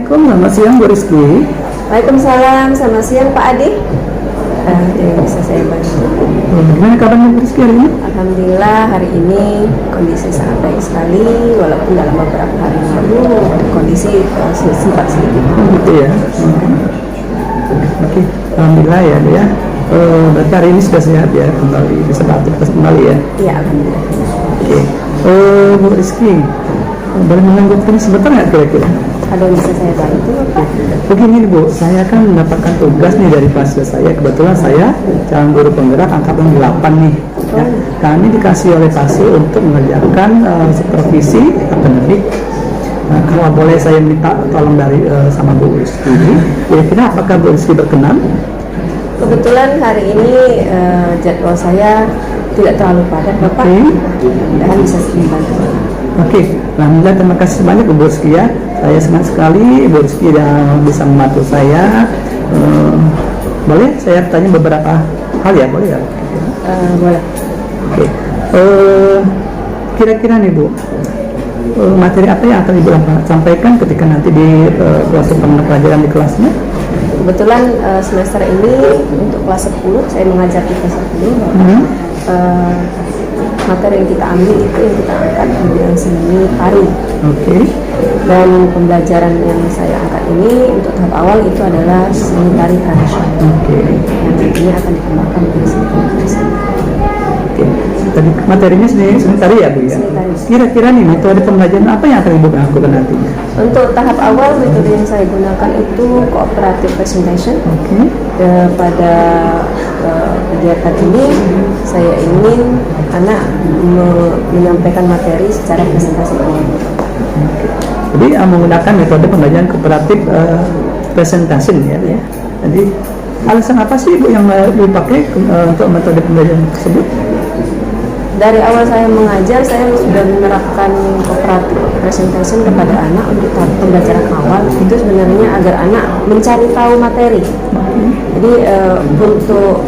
Assalamualaikum, selamat siang Bu Rizky. Waalaikumsalam, selamat siang Pak Adi. Yang bisa saya bantu. Gimana kabarnya Bu Rizky hari ini? Alhamdulillah hari ini kondisi sangat baik sekali, walaupun dalam beberapa hari lalu kondisi sempat sedikit. Gitu ya. Oke, alhamdulillah ya dia. Berarti hari ini sudah sehat ya, kembali bisa beraktivitas kembali ya. Iya, alhamdulillah. Oke. Bu Rizky, boleh menanggapi sebentar nggak kira-kira? Ada yang bisa saya bantu Pak? Begini Bu, saya kan mendapatkan tugas nih dari pasien saya. Kebetulan saya calon guru penggerak angkatan 8 nih. Ya, kami dikasih oleh pasien untuk mengerjakan supervisi akademik. Nah, kalau boleh saya minta tolong dari sama Bu Rizky, kira-kira apakah Bu Rizky berkenan? Kebetulan hari ini jadwal saya tidak terlalu padat Bapak. Mudah-mudahan bisa membantu. Oke, alhamdulillah terima kasih banyak Bu Rizky ya. Saya senang sekali Bu Rizky yang bisa membantu saya. Boleh saya tanya beberapa hal ya, boleh ya? Boleh. Oke. Kira-kira nih Bu, materi apa yang akan Ibu sampaikan ketika nanti di proses pembelajaran di kelasnya? Kebetulan semester ini untuk kelas 10 saya mengajar di kelas 10. Materi yang kita ambil itu yang kita angkat di bidang seni tari. Oke. Dan pembelajaran yang saya angkat ini untuk tahap awal itu adalah seni tari tradisional. Oke. Yang nantinya akan dikembangkan menjadi seni tari tradisional. Oke. Tadi materinya seni tari ya Bu ya. Seni tari. Kira-kira nih metode pembelajaran apa yang akan Ibu lakukan nantinya? Untuk tahap awal metode yang saya gunakan itu cooperative presentation. Oke. Pada kegiatan ini saya ingin anak menyampaikan materi secara presentasi awal. Jadi menggunakan metode pembelajaran kooperatif presentation ya. Jadi alasan apa sih Bu yang dipakai untuk metode pembelajaran tersebut? Dari awal saya mengajar, saya sudah menerapkan cooperative presentation kepada anak untuk tahap pembelajaran awal. Itu sebenarnya agar anak mencari tahu materi. Jadi untuk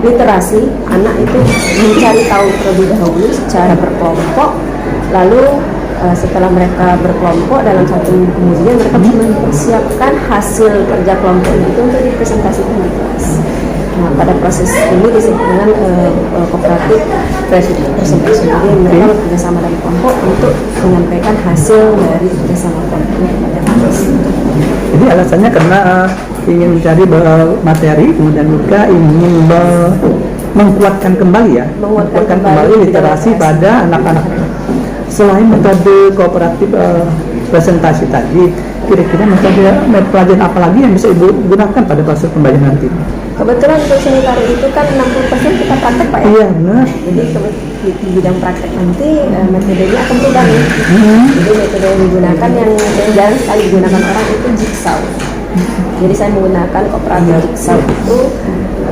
literasi, anak itu mencari tahu terlebih dahulu secara berkelompok. Lalu setelah mereka berkelompok dalam satu minggu kemudian mereka mempersiapkan hasil kerja kelompok itu untuk dipresentasikan di kelas. Nah, pada proses ini disebut dengan cooperative presentation. Jadi mereka bekerja sama dalam kelompok untuk menyampaikan hasil dari kerjasama kelompok kepada kelas. Jadi alasannya karena ingin mencari materi, kemudian juga ingin menguatkan kembali ya, menguatkan kembali literasi pada anak-anak. Selain metode kooperatif presentasi tadi, kira-kira metode pelajaran apa lagi yang bisa Ibu gunakan pada proses pembelajaran nanti? Kebetulan untuk seni tari itu kan 60% kita praktek Pak ya? Iya benar. Jadi di bidang praktek nanti metodenya akan berubah nih. Jadi metode yang digunakan yang jarang sekali digunakan orang itu jigsaw. Jadi saya menggunakan kooperatif jigsaw itu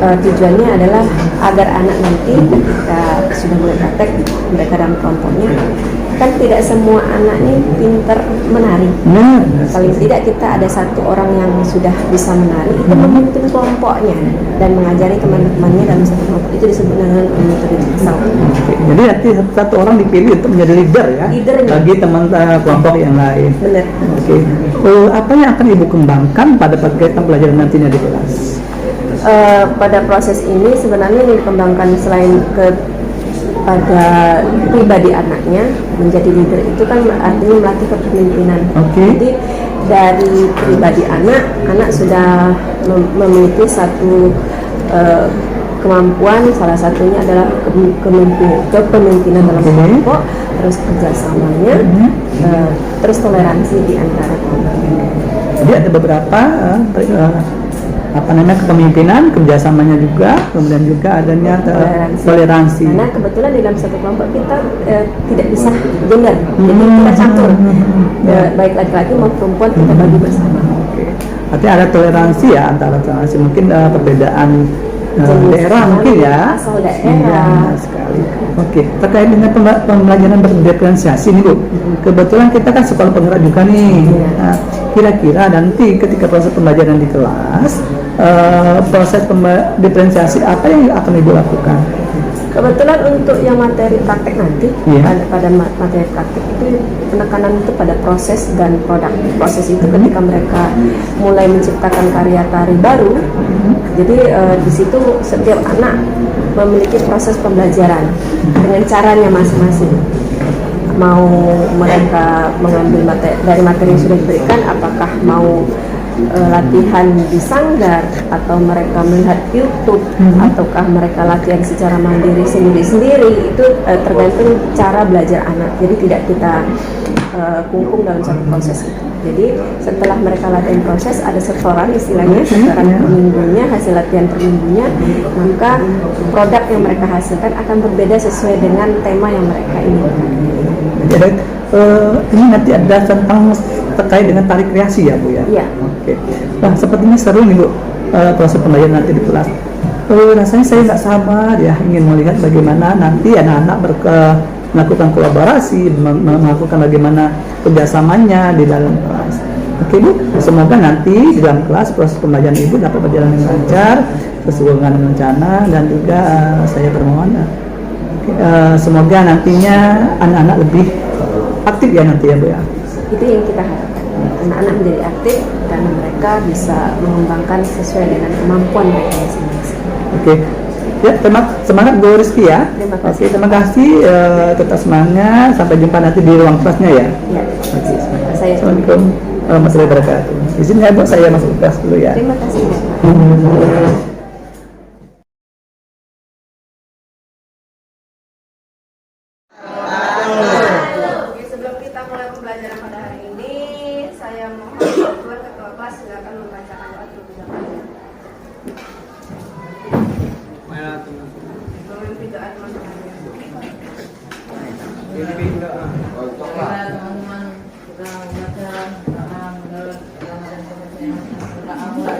tujuannya adalah agar anak nanti ketika sudah mulai praktek mereka dalam kelompoknya, kan tidak semua anak ini pintar menari. Paling tidak kita ada satu orang yang sudah bisa menari, itu memimpin kelompoknya dan mengajari teman-temannya dalam satu kelompok. Itu disebut dengan metode jigsaw. Jadi nanti satu orang dipilih untuk menjadi leader ya, bagi teman kelompok yang lain. Benar. Oke. Apa yang akan Ibu kembangkan pada kegiatan pelajaran nantinya di kelas? Pada proses ini sebenarnya yang dikembangkan selain pada pribadi anaknya menjadi leader itu kan artinya melatih kepemimpinan. Jadi dari pribadi anak sudah memiliki satu kemampuan, salah satunya adalah kepemimpinan dalam kelompok, terus kerjasamanya, terus toleransi di antara kelompok. Jadi ada beberapa kepemimpinan, kerjasamanya juga, kemudian juga adanya toleransi. Karena kebetulan di dalam satu kelompok kita tidak bisa gender, jadi kita campur, baik laki-laki maupun perempuan kita bagi bersama. Artinya ada toleransi ya antara toleransi mungkin perbedaan daerah mungkin ya. Asal daerah. Sekali. Oke, terkait dengan pembelajaran berdiferensiasi nih Bu. Kebetulan kita kan sekolah penggerak juga nih. Nah, kira-kira nanti ketika proses pembelajaran di kelas, proses diferensiasi apa yang akan Ibu lakukan? Kebetulan untuk yang materi praktek nanti, Iya. pada materi praktek itu penekanan itu pada proses dan produk. Proses itu ketika mereka mulai menciptakan karya tari baru, jadi di situ setiap anak memiliki proses pembelajaran dengan caranya masing-masing. Mau mereka mengambil dari materi yang sudah diberikan, apakah mau latihan di sanggar atau mereka melihat YouTube ataukah mereka latihan secara mandiri sendiri-sendiri, itu tergantung cara belajar anak. Jadi tidak kita kungkung dalam satu proses itu. Jadi setelah mereka latihan proses ada setoran, istilahnya setoran per minggunya, hasil latihan per minggunya, maka produk yang mereka hasilkan akan berbeda sesuai dengan tema yang mereka inginkan. Jadi ini nanti ada tentang terkait dengan tari kreasi ya Bu ya? Iya. Oke. Nah sepertinya seru nih Bu, proses pembelajaran nanti di kelas. Rasanya saya nggak sabar ya ingin melihat bagaimana nanti anak-anak melakukan kolaborasi, melakukan bagaimana kerjasamanya di dalam kelas. Oke Bu, semoga nanti di dalam kelas proses pembelajaran Ibu dapat berjalan dengan lancar, sesuai dengan rencana, dan juga saya bermohon semoga nantinya anak-anak lebih aktif ya nanti ya Bu ya. Itu yang kita harapkan, anak-anak menjadi aktif dan mereka bisa mengembangkan sesuai dengan kemampuan mereka masing-masing. Oke, ya semangat Bu Rizky ya. Terima kasih. Oke, terima kasih, tetap semangat, sampai jumpa nanti di ruang kelasnya ya. Ya, Oke, saya Assalamualaikum warahmatullahi wabarakatuh. Izin ya Bu, saya masuk kelas dulu ya. terima kasih. Sebelum kita mulai pembelajaran pada hari ini, saya mohon bantuan ketua kelas silakan membacakan doa terlebih dahulu. Memimpin doa teman-teman. Teman-teman kita membaca menurut Ramadan yang kita awal.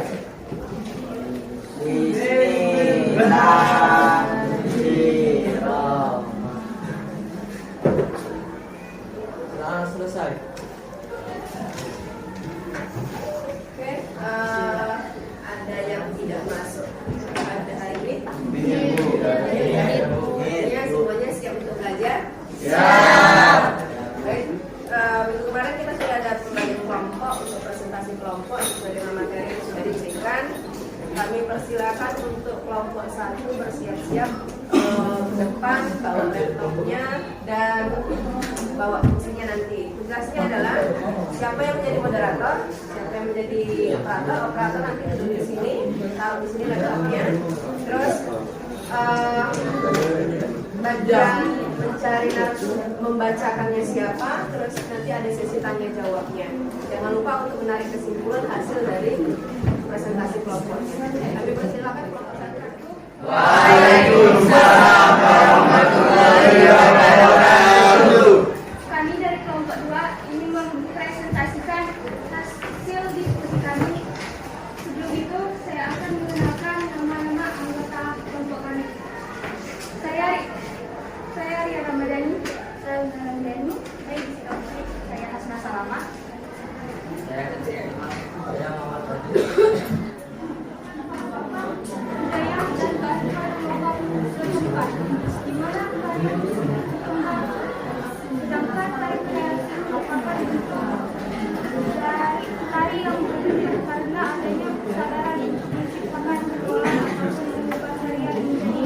Selesai. Oke, ada yang tidak masuk pada hari ini? Ya, semuanya siap untuk belajar? Siap. Baik, minggu kemarin kita sudah ada pembagian kelompok untuk presentasi kelompok sesuai dengan materi yang sudah diberikan. Kami persilakan untuk kelompok 1 bersiap-siap ke depan, bawa laptopnya dan bawa fungsinya nanti. Tugasnya adalah siapa yang menjadi moderator, siapa yang menjadi operator nanti duduk di sini, taruh di sini laptopnya. Terus bagian mencari narasumber, membacakannya siapa, terus nanti ada sesi tanya jawabnya. Jangan lupa untuk menarik kesimpulan hasil dari presentasi kelompoknya. Kami persilakan kelompok 1. Waalaikumsalam warahmatullahi wabarakatuh. Kami dari kelompok 2 ini mempresentasikan hasil diskusi kami. Sebelum itu, saya akan menggunakan nama-nama anggota kelompok kami. Saya Ria Ramadhani, saya di Sikampek, saya Hasna Salama. Saya Ketia Imam, saya Muhammad Fadil. Budaya dan kearifan lokal setempat, di mana kalian berkembang. Sedangkan tari kreasi merupakan dari tari yang berbeda karena adanya kesadaran untuk menciptakan pola atau mengubah karya menjadi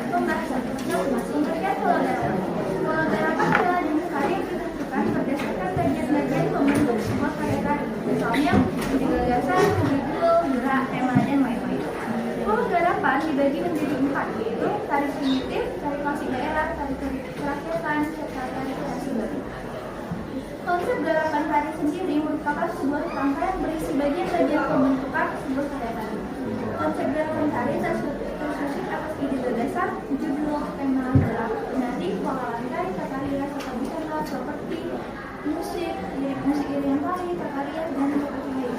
pembahasan. Pengertian pologarapan. Pologarapan adalah jenis tari yang ditentukan berdasarkan bagian-bagian pembentuk sebuah karya tari. Misalnya, gagasan, judul, gerak, tema, dan lain-lain. Pologarapan dibagi menjadi 4, yaitu tari primitif, tari klasik daerah, tari kerakyatan, serta tari kreasi baru. Konsep garapan tari sendiri merupakan sebuah rangkaian berisi bagian-bagian pembentukan sebuah karya tari. Konsep garapan tari tersusun atas ide gagasan, judul, tema, gerak, nadi, pola lantai, tata rias, tata busana, seperti musik, lirik musik iringan tari, tata rias, dan seperti lain.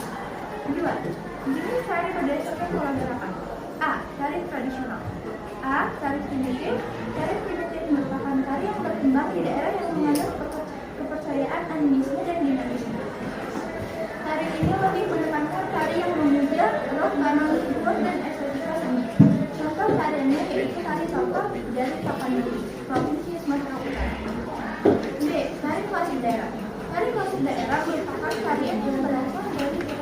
2. Jenis tari berdasarkan pola gerakan. A. Tari tradisional. A. Tari primitif. Tari primitif merupakan tari yang berkembang di daerah yang mengandung kepercayaan animisme dan dinamisme. Tari ini lebih menekankan tari yang memuja, rock, karena luhur dan estetika seni. Contoh tariannya yaitu tari tokoh dari Tapanuli, Provinsi Sumatera Utara. B. Tari klasik daerah. Tari klasik daerah merupakan tarian yang berasal dari daerah.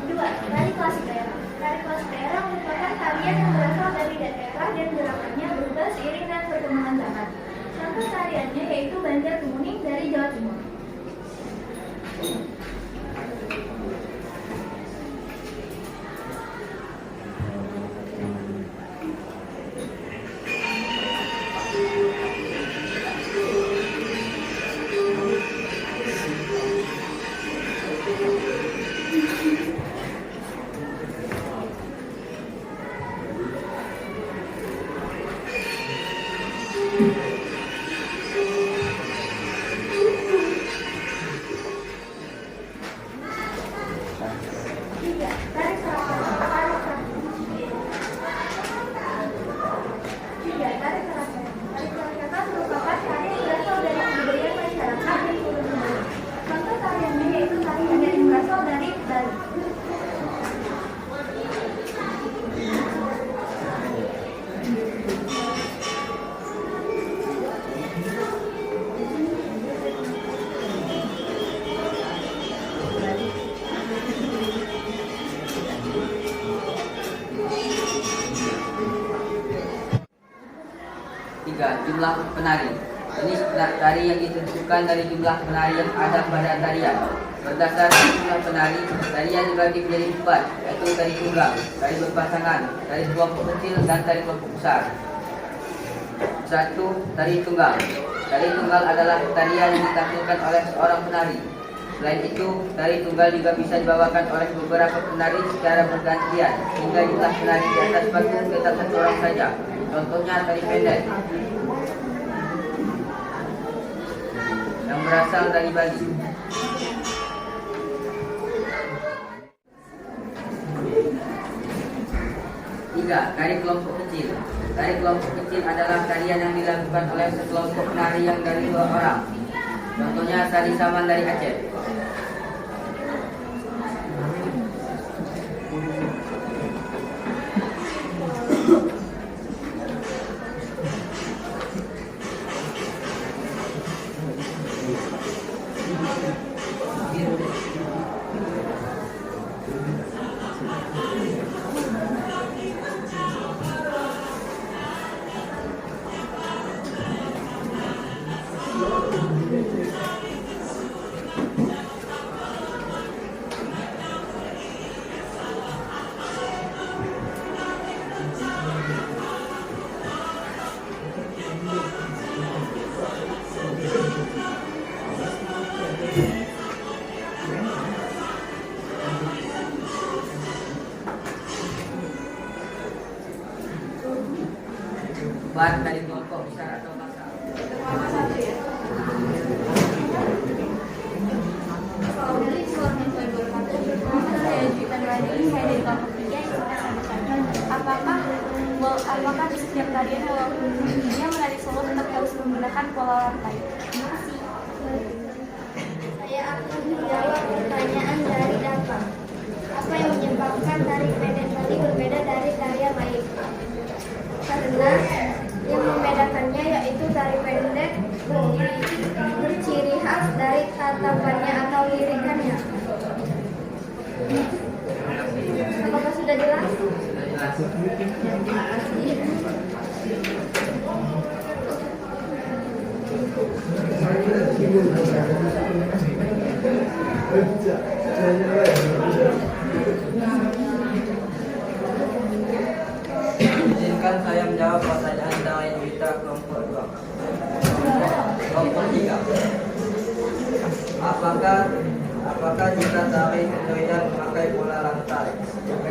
Dua, tari klasik daerah. Tari klasik daerah merupakan tarian yang berasal dari daerah dan gerakannya berubah seiring dengan perkembangan zaman. Contoh tariannya yaitu Banjar Kemuning dari Jawa Timur. Tiga, tari keraton. Tiga, tari keraton. Tari keraton merupakan tari yang berasal dari budaya masyarakat dan turun-temurun. Contoh tariannya yaitu tari yang berasal dari Bali. Tiga, jumlah penari. Jenis tari yang ditentukan dari jumlah penari yang ada pada tarian. Berdasarkan jumlah penari, tarian dibagi menjadi 4, yaitu tari tunggal, tari berpasangan, tari kelompok kecil, dan tari kelompok besar. 1. Tari tunggal. Tari tunggal adalah tarian yang ditampilkan oleh seorang penari. Selain itu, tari tunggal juga bisa dibawakan oleh beberapa penari secara bergantian, hingga jumlah penari di atas panggung tetap satu orang saja. Contohnya tari pendek yang berasal dari Bali. Tiga, tari kelompok kecil. Tari kelompok kecil adalah tarian yang dilakukan oleh sekelompok penari yang dari 2 orang. Contohnya tari saman dari Aceh. Buat dari kelompok besar atau masal. Apakah di setiap tarian walaupun dia menari solo tetap harus menggunakan pola rantai? Terima kasih. Saya akan menjawab pertanyaan dari Dava. Apa yang menyebabkan tari pendek tadi berbeda dari tarian lain? Karena yang membedakannya yaitu tari pendek berciri khas dari tatapannya atau lirikannya. Apakah sudah jelas? Terima kasih. Izinkan saya menjawab pertanyaan dari Wita kelompok 2. Kelompok 3. Apakah jika tari pendoidan memakai bola lantai?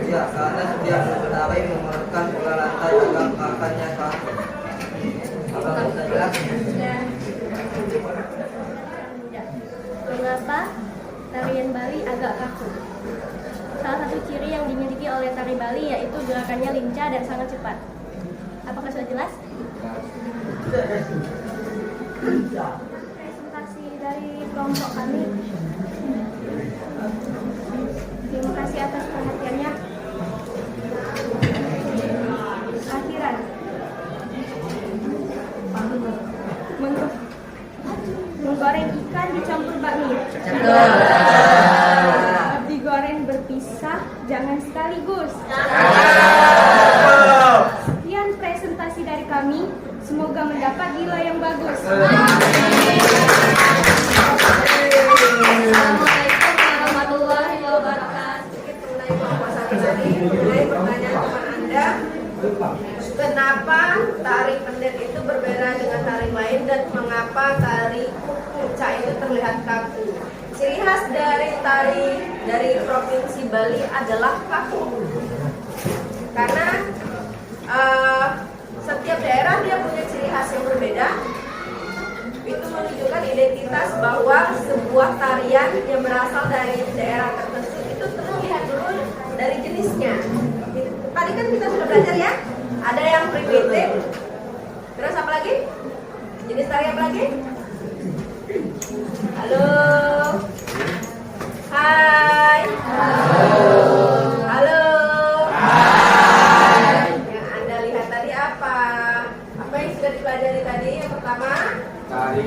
Ya, karena setiap tari memerlukan bola lantai agar gerakannya kaku. Apakah bisa jelas? Mengapa tarian Bali agak kaku? Salah satu ciri yang dimiliki oleh tari Bali yaitu gerakannya lincah dan sangat cepat. Apakah sudah jelas? Presentasi dari kelompok kami. Terima kasih atas perhatiannya. Akhiran. Menggoreng ikan dicampur bakmi. Digoreng berpisah, jangan sekaligus. Sekian presentasi dari kami. Semoga mendapat nilai yang bagus. Assalamualaikum warahmatullahi wabarakatuh. Mengenai pertanyaan teman Anda, kenapa tari pendet itu berbeda dengan tari lain dan mengapa tari puncak itu terlihat kaku? Ciri khas dari tari dari provinsi Bali adalah kaku. Karena setiap daerah dia punya ciri khas yang berbeda. Itu menunjukkan identitas bahwa sebuah tarian yang berasal dari daerah tertentu itu terlihat dulu dari jenisnya. Tadi kan kita sudah belajar ya, ada yang primitif. Terus apa lagi? Jenis tari apa lagi? Halo. Hai. Halo. Yang Anda lihat tadi apa? Apa yang sudah dipelajari tadi? Yang pertama, Tari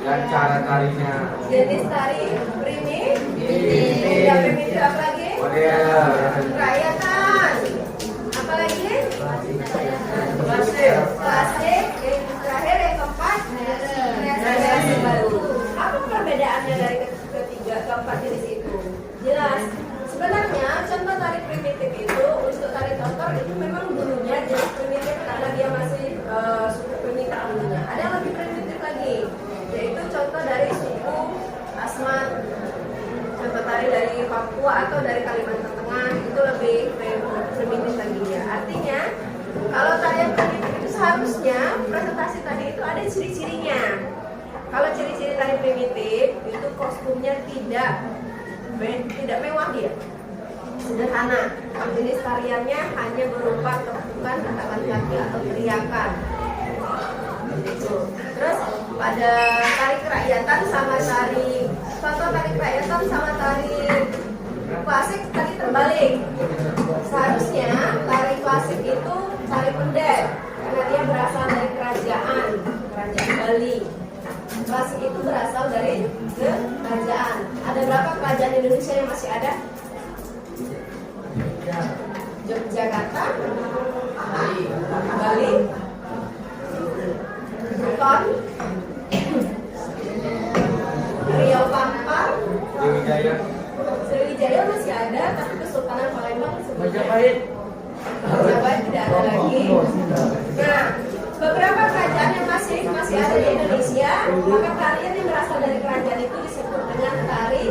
dan cara tarinya. jenis tari primitif. Yang primitif apa lagi? Model. Kerakyatan. Apa lagi? Klasik. Klasik. Yang terakhir yang keempat, kreasi baru. Apa perbedaannya dari ketiga keempat jenis itu? Jelas. Sebenarnya contoh tari primitif itu untuk tari tontor itu memang dulunya jenis primitif karena dia masih suku primitif dulunya. Ada yang lebih primitif lagi, yaitu contoh dari suku Asmat, contoh tari dari Papua atau dari Kalimantan Tengah itu lebih primitif lagi ya. Artinya kalau tarian primitif itu seharusnya presentasi tadi itu ada ciri-cirinya. Kalau ciri-ciri tari primitif itu kostumnya tidak mewah dia, sederhana. Jenis tariannya hanya berupa ketukan gerakan kaki atau teriakan. Gitu. Terus pada tari kerakyatan sama tari klasik tadi terbalik. Seharusnya tari klasik itu tari pendet karena dia berasal dari kerajaan Bali. Klasik itu berasal dari kerajaan. Ada berapa kerajaan Indonesia yang masih ada? Yogyakarta, Bali, Buton, Riau Kampar, Sriwijaya masih ada, tapi Kesultanan Palembang Majapahit tidak ada lagi. Nah, beberapa kerajaan yang masih ada di Indonesia, maka tarian yang berasal dari kerajaan itu disebut dengan tari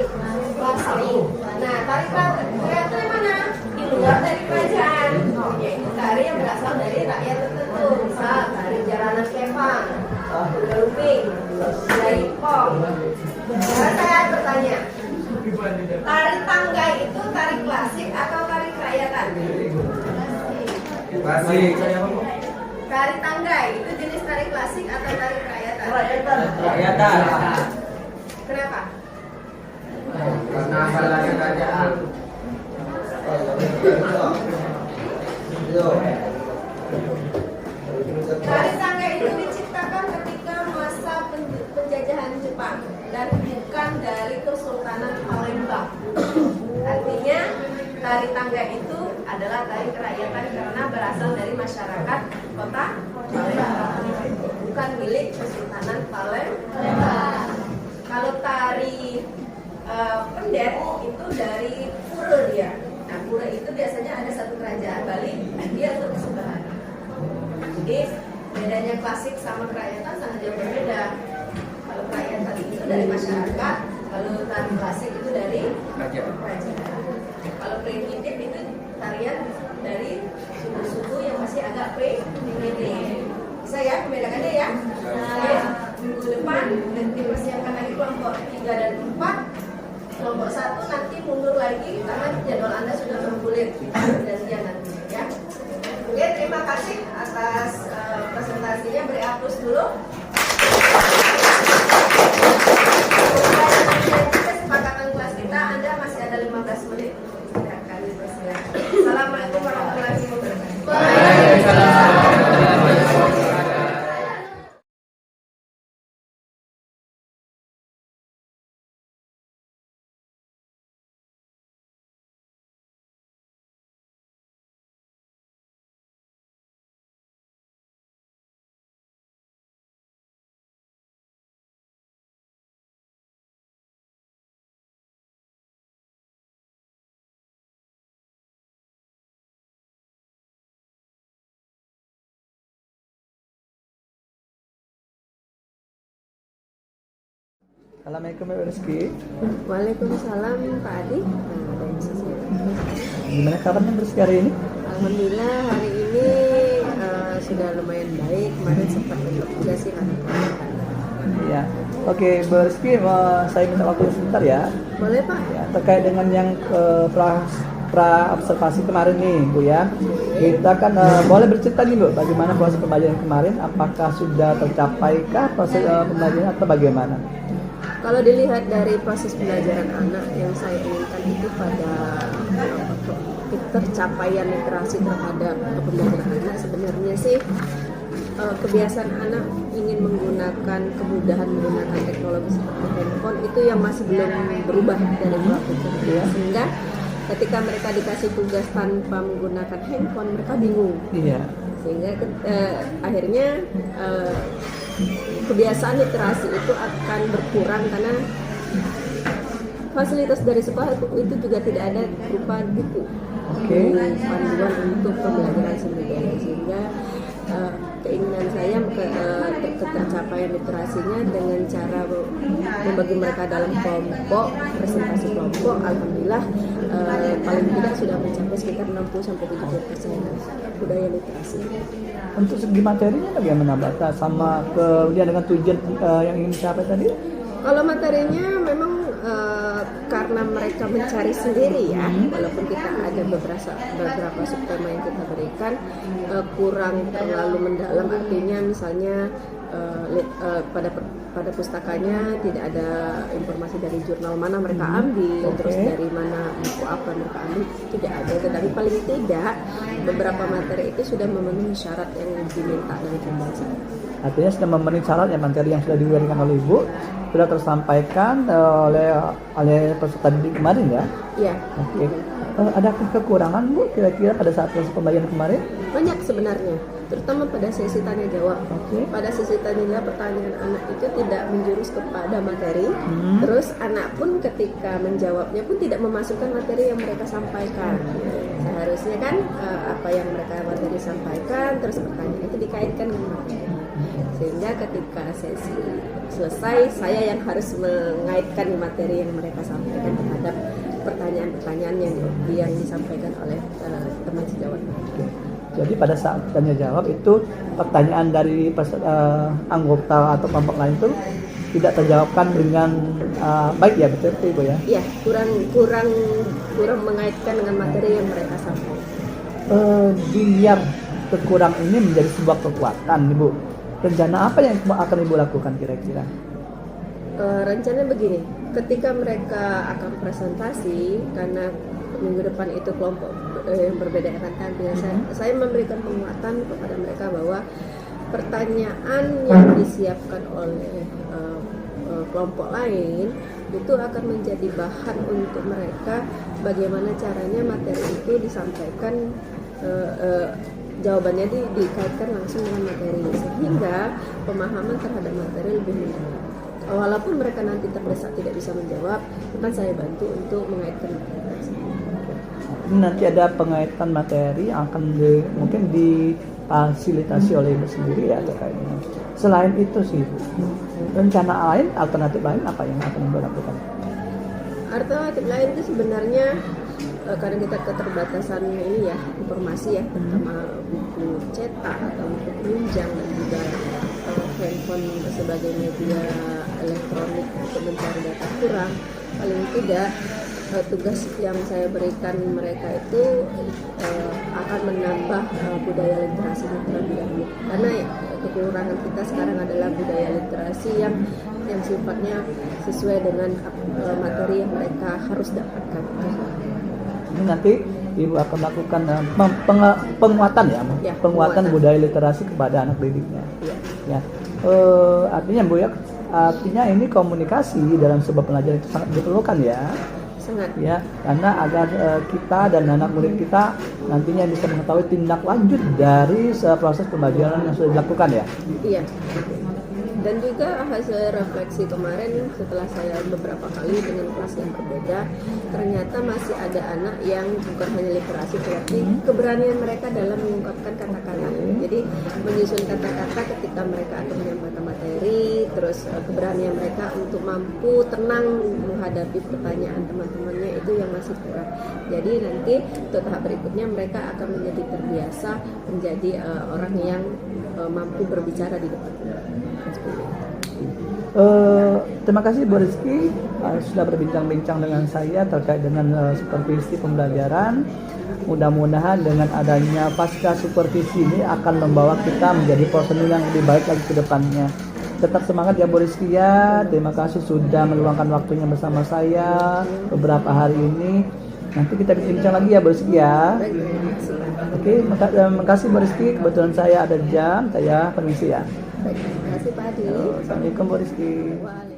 klasik. Nah, tari klasik itu yang mana? Di luar dari kerajaan, yaitu tari yang berasal dari rakyat tertentu, misal tari Jaranan Kepang, Galuping, Jaipong. Sekarang saya bertanya, tari tanggai itu tari klasik atau tari kerakyatan? Klasik. Tari tanggai itu jenis tari klasik atau tari kerakyatan? Kerakyatan. Kenapa? Karena asalnya kerajaan. Tari tanggai itu diciptakan ketika masa penjajahan Jepang dan bukan dari Kesultanan Palembang. Artinya tari tanggai itu adalah tari kerakyatan karena berasal dari masyarakat kota Palembang, bukan milik Kesultanan Palembang. Kalau tari pendet itu dari pura dia. Nah, pura itu biasanya ada satu kerajaan Bali, dia untuk kesudahan. Jadi bedanya klasik sama kerakyatan sangat jauh berbeda. Kalau kerakyatan itu dari masyarakat, kalau tari klasik itu dari Kerajaan. kerajaan. Kalau primitif itu tarian dari suku-suku yang masih agak primitif. Bisa ya membedakannya ya? Nah, minggu depan nanti persiapkan lagi kelompok 3 dan 4. Kelompok 1 nanti mundur lagi karena jadwal Anda sudah bergulir perjanjian nanti ya. Oke, terima kasih atas presentasinya. Beri aplaus dulu. Kesepakatan kelas kita, Anda masih ada 15 menit. Silakan dipersilakan. Assalamualaikum warahmatullahi wabarakatuh. Assalamualaikum Mbak Rizky. Waalaikumsalam Pak Adi. Gimana kabarnya Mbak Rizky hari ini? Alhamdulillah hari ini sudah lumayan baik. Kemarin sempat untuk juga sih anak-anak. Iya. Oke, Mbak Rizky, saya minta waktu sebentar ya. Boleh Pak? Ya, terkait dengan yang pra observasi kemarin nih Bu ya, kita kan boleh bercerita nih Bu, bagaimana proses pembelajaran kemarin, apakah sudah tercapaikah proses pembelajaran atau bagaimana? Kalau dilihat dari proses pembelajaran anak, yang saya inginkan itu pada tercapaian literasi terhadap pembelajaran anak, sebenarnya sih kebiasaan anak ingin menggunakan kemudahan menggunakan teknologi seperti handphone itu yang masih belum berubah dari waktu ke waktu, sehingga ketika mereka dikasih tugas tanpa menggunakan handphone mereka bingung. Iya. Sehingga akhirnya kebiasaan literasi itu akan berkurang karena fasilitas dari sekolah itu juga tidak ada berupa buku, panduan untuk pembelajaran sendiri, sehingga keinginan saya tercapaian literasinya dengan cara membagi mereka dalam kelompok, presentasi kelompok. Alhamdulillah paling tidak sudah mencapai sekitar 60-70% budaya literasi. Untuk segi materinya bagaimana Mbak? Sama kemudian dengan tujuan yang ingin dicapai tadi? Kalau materinya memang karena mereka mencari sendiri ya, walaupun kita ada beberapa subtema yang kita berikan kurang terlalu mendalam, artinya misalnya pada pustakanya tidak ada informasi dari jurnal mana mereka ambil, terus dari mana buku apa mereka ambil, tidak ada. Tetapi paling tidak beberapa materi itu sudah memenuhi syarat yang diminta dari pembaca. Artinya sudah memenuhi syarat ya, materi yang sudah diberikan oleh Ibu sudah tersampaikan oleh peserta didik kemarin ya? Iya. Oke. Adakah kekurangan Bu kira-kira pada saat proses pembelajaran kemarin? Banyak sebenarnya, terutama pada sesi tanya jawab. Pada sesi tanya jawab pertanyaan anak itu tidak menjurus kepada materi, terus anak pun ketika menjawabnya pun tidak memasukkan materi yang mereka sampaikan. Seharusnya kan apa yang mereka materi sampaikan, terus pertanyaan itu dikaitkan dengan materi. Sehingga ketika sesi selesai, saya yang harus mengaitkan materi yang mereka sampaikan terhadap pertanyaan-pertanyaan yang disampaikan oleh teman sejawat. Jadi pada saat tanya jawab itu pertanyaan dari anggota atau kelompok lain itu tidak terjawabkan dengan baik ya, betul Ibu ya? Iya, kurang mengaitkan dengan materi yang mereka sampaikan. Biar kekurang ini menjadi sebuah kekuatan Ibu, rencana apa yang akan Ibu lakukan kira-kira? Rencananya begini, ketika mereka akan presentasi, karena minggu depan itu kelompok yang berbeda akan tampil, saya memberikan penguatan kepada mereka bahwa pertanyaan yang disiapkan oleh kelompok lain itu akan menjadi bahan untuk mereka bagaimana caranya materi itu disampaikan, jawabannya dikaitkan langsung dengan materi, sehingga pemahaman terhadap materi lebih mendalam. Walaupun mereka nanti terdesak tidak bisa menjawab, kan saya bantu untuk mengaitkan materi. Ini nanti ada pengaitan materi yang akan mungkin difasilitasi oleh Ibu sendiri ya terkaitnya. Selain itu sih Ibu, rencana lain, alternatif lain apa yang akan Ibu lakukan? Alternatif lain itu sebenarnya karena kita keterbatasan ini ya informasi ya, terutama buku cetak atau buku penunjang dan juga handphone sebagai media elektronik untuk mencari data kurang. Paling tidak tugas yang saya berikan mereka itu akan menambah budaya literasi terlebih dahulu, karena kekurangan kita sekarang adalah budaya literasi yang sifatnya sesuai dengan materi yang mereka harus dapatkan. Ini nanti Ibu akan melakukan penguatan ya, Ya, penguatan penguatan. budaya literasi kepada anak didiknya. Ya. Ya, artinya Bu ya, artinya ini komunikasi dalam sebuah pelajaran itu sangat diperlukan ya. Sangat. Ya, karena agar kita dan anak murid kita nantinya bisa mengetahui tindak lanjut dari proses pembelajaran yang sudah dilakukan ya. Iya. Dan juga hasil refleksi kemarin setelah saya beberapa kali dengan kelas yang berbeda, ternyata masih ada anak yang bukan hanya literasi tetapi keberanian mereka dalam mengungkapkan kata-kata. Jadi menyusun kata-kata ketika mereka akan menyampaikan materi, terus keberanian mereka untuk mampu tenang menghadapi pertanyaan teman-temannya itu yang masih kurang. Jadi nanti untuk tahap berikutnya mereka akan menjadi terbiasa menjadi orang yang mampu berbicara di depan. Terima kasih Bu Rizky sudah berbincang-bincang dengan saya terkait dengan supervisi pembelajaran. Mudah-mudahan dengan adanya pasca supervisi ini akan membawa kita menjadi personil yang lebih baik lagi ke depannya. Tetap semangat ya Bu Rizky ya. Terima kasih sudah meluangkan waktunya bersama saya beberapa hari ini. Nanti kita bincang lagi ya Bu Rizky ya. Oke, makasih Bu Rizky. Kebetulan saya ada jam, saya permisi ya. Baik, terima kasih Pak Adi. Assalamualaikum Bu Rizky. Waalaikumsalam.